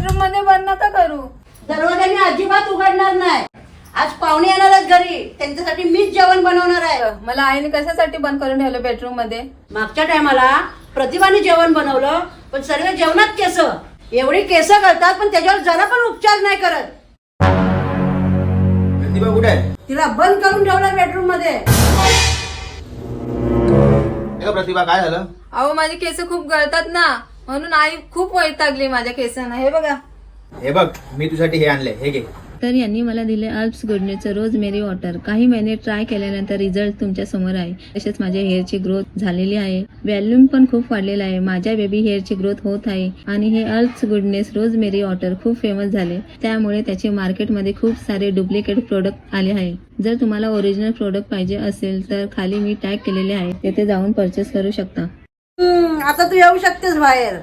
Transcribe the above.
Bedroom मध्ये बंद नका करू. दरवाजा मी अजिबात उघडणार नाही. आज पाहुणे येणार आहेत घरी, त्यांच्यासाठी मीच जेवण बनवणार आहे. मला आईने कशासाठी बंद करून ठेवलं बेडरूम मध्ये? मागच्या टायमाला प्रतिभाने जेवण बनवलं, पण सर्व जेवणात केस, एवढी केस करतात पण त्याच्यावर जरा पण उपचार नाही करत. प्रतिभा कुठे आहे? तिला बंद करून ठेवलं बेडरूम मध्ये. प्रतिभा काय झालं? अहो माझे केस खूप गळतात ना, म्हणून आई खूप वैतागली माझ्या केसांना. हे बघा. हे बघ, मी तुझ्यासाठी हे आणले, हे घे. तर यांनी मला दिले अल्प्स गुडनेसचं रोजमेरी वॉटर. काही महिने ट्राय केल्यानंतर रिझल्ट तुमच्या समोर आहे. तसेच माझ्या हेअरची ग्रोथ झालेली आहे, व्हॉल्यूम पण खूप वाढलेला आहे. माझ्या बेबी हेअरची ग्रोथ होत आहे आणि हे अल्प्स गुडनेस रोजमेरी वॉटर खूप फेमस झाले, त्यामुळे त्याचे मार्केटमध्ये खूप सारे डुप्लिकेट प्रोडक्ट आले आहे. जर तुम्हाला ओरिजिनल प्रोडक्ट पाहिजे असेल तर खाली मी टॅग केलेले आहे, तेथे जाऊन परचेस करू शकता. आता तू येऊ शकतेस बाहेर.